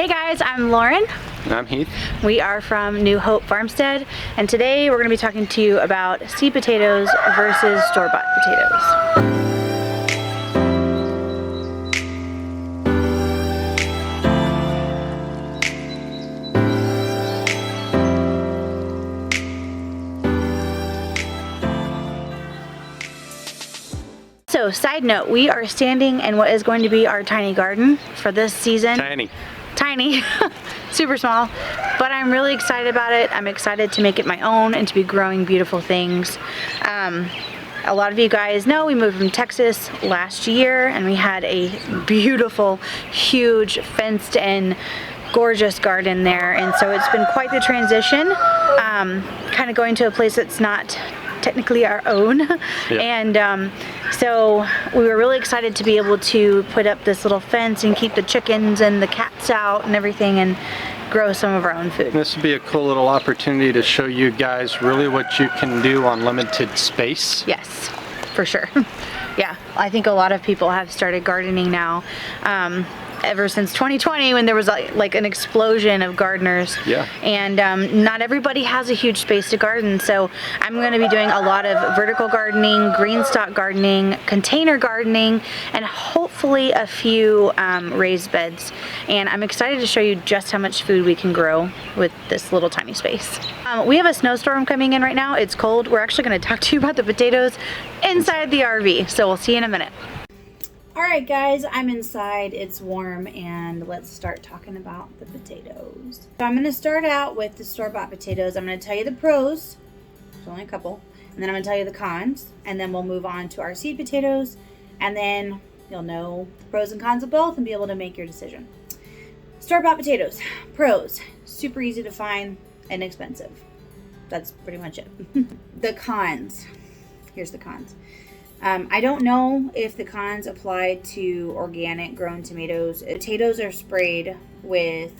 Hey guys, I'm Lauren. And I'm Heath. We are from New Hope Farmstead, and today we're going to be talking to you about seed potatoes versus store-bought potatoes. So, side note, we are standing in what is going to be our tiny garden for this season. Tiny, super small, but I'm really excited about it. I'm excited to make it my own and to be growing beautiful things. A lot of you guys know we moved from Texas last year and we had a beautiful, huge, fenced in, gorgeous garden there, and so it's been quite the transition, kind of going to a place that's not technically our own. Yeah. And so we were really excited to be able to put up this little fence and keep the chickens and the cats out and everything and grow some of our own food. This would be a cool little opportunity to show you guys really what you can do on limited space. Yes, for sure. Yeah, I think a lot of people have started gardening now. Ever since 2020, when there was like an explosion of gardeners. Yeah. And not everybody has a huge space to garden, so I'm going to be doing a lot of vertical gardening, Greenstalk gardening, container gardening, and hopefully a few raised beds. And I'm excited to show you just how much food we can grow with this little tiny space. We have a snowstorm coming in right now. It's cold. We're actually going to talk to you about the potatoes inside the RV, so we'll see you in a minute. Alright guys, I'm inside, it's warm, and let's start talking about the potatoes. So I'm going to start out with the store-bought potatoes. I'm going to tell you the pros, there's only a couple, and then I'm going to tell you the cons, and then we'll move on to our seed potatoes, and then you'll know the pros and cons of both and be able to make your decision. Store-bought potatoes. Pros, super easy to find, inexpensive. That's pretty much it. The cons. Here's the cons. I don't know if the cons apply to organic grown tomatoes. Potatoes are sprayed with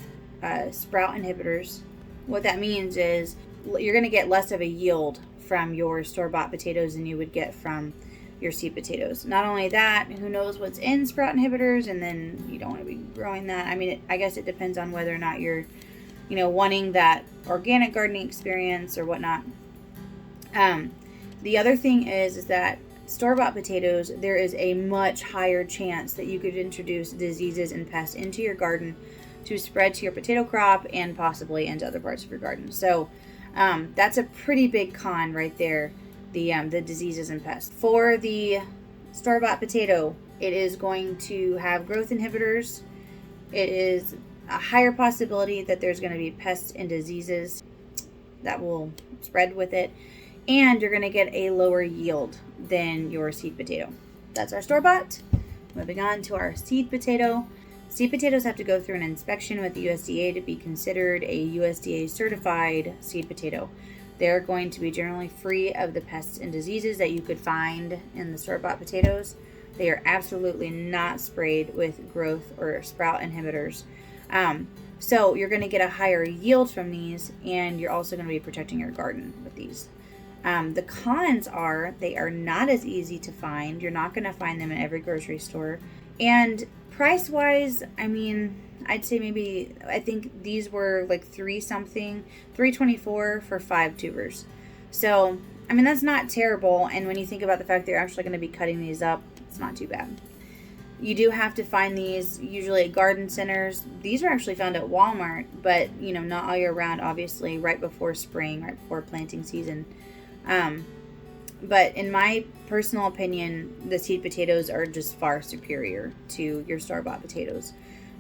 sprout inhibitors. What that means is you're going to get less of a yield from your store-bought potatoes than you would get from your seed potatoes. Not only that, who knows what's in sprout inhibitors, and then you don't want to be growing that. I mean, I guess it depends on whether or not you're, wanting that organic gardening experience or whatnot. The other thing is that store-bought potatoes, there is a much higher chance that you could introduce diseases and pests into your garden to spread to your potato crop and possibly into other parts of your garden. So that's a pretty big con right there, the diseases and pests. For the store-bought potato, it is going to have growth inhibitors. It is a higher possibility that there's going to be pests and diseases that will spread with it, and you're going to get a lower yield than your seed potato. That's our store-bought. Moving on to our seed potato. Seed potatoes have to go through an inspection with the USDA to be considered a USDA certified seed potato. They're going to be generally free of the pests and diseases that you could find in the store-bought potatoes. They are absolutely not sprayed with growth or sprout inhibitors. So you're going to get a higher yield from these, and you're also going to be protecting your garden with these. The cons are they are not as easy to find. You're not going to find them in every grocery store. And price-wise, I mean, I'd say I think these were like $324 for 5 tubers. So, I mean, that's not terrible. And when you think about the fact they're actually going to be cutting these up, it's not too bad. You do have to find these usually at garden centers. These are actually found at Walmart, but, not all year round, obviously, right before spring, right before planting season. But in my personal opinion, the seed potatoes are just far superior to your store-bought potatoes,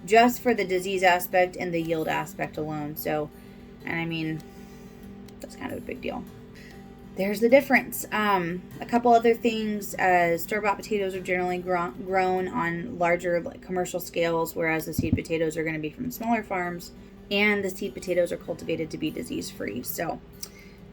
just for the disease aspect and the yield aspect alone. So, and I mean, that's kind of a big deal. There's the difference. A couple other things. Store-bought potatoes are generally grown on larger commercial scales, whereas the seed potatoes are going to be from smaller farms, and the seed potatoes are cultivated to be disease-free. So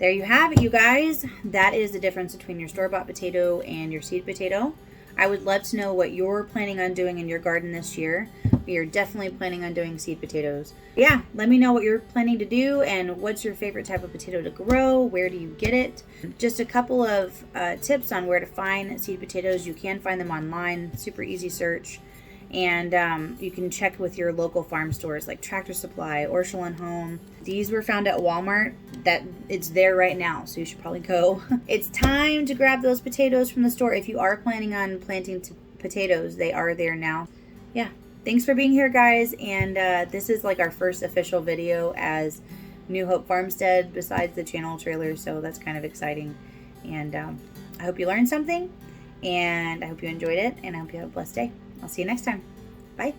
there you have it, you guys. That is the difference between your store-bought potato and your seed potato. I would love to know what you're planning on doing in your garden this year. We are definitely planning on doing seed potatoes. Yeah, let me know what you're planning to do and what's your favorite type of potato to grow. Where do you get it? Just a couple of tips on where to find seed potatoes. You can find them online, super easy search. And you can check with your local farm stores like Tractor Supply, Orchard Home. These were found at Walmart. That it's there right now, so you should probably go. It's time to grab those potatoes from the store. If you are planning on planting potatoes, they are there now. Yeah, thanks for being here, guys. And this is like our first official video as New Hope Farmstead besides the channel trailer, so that's kind of exciting. And I hope you learned something, and I hope you enjoyed it, and I hope you have a blessed day. I'll see you next time. Bye.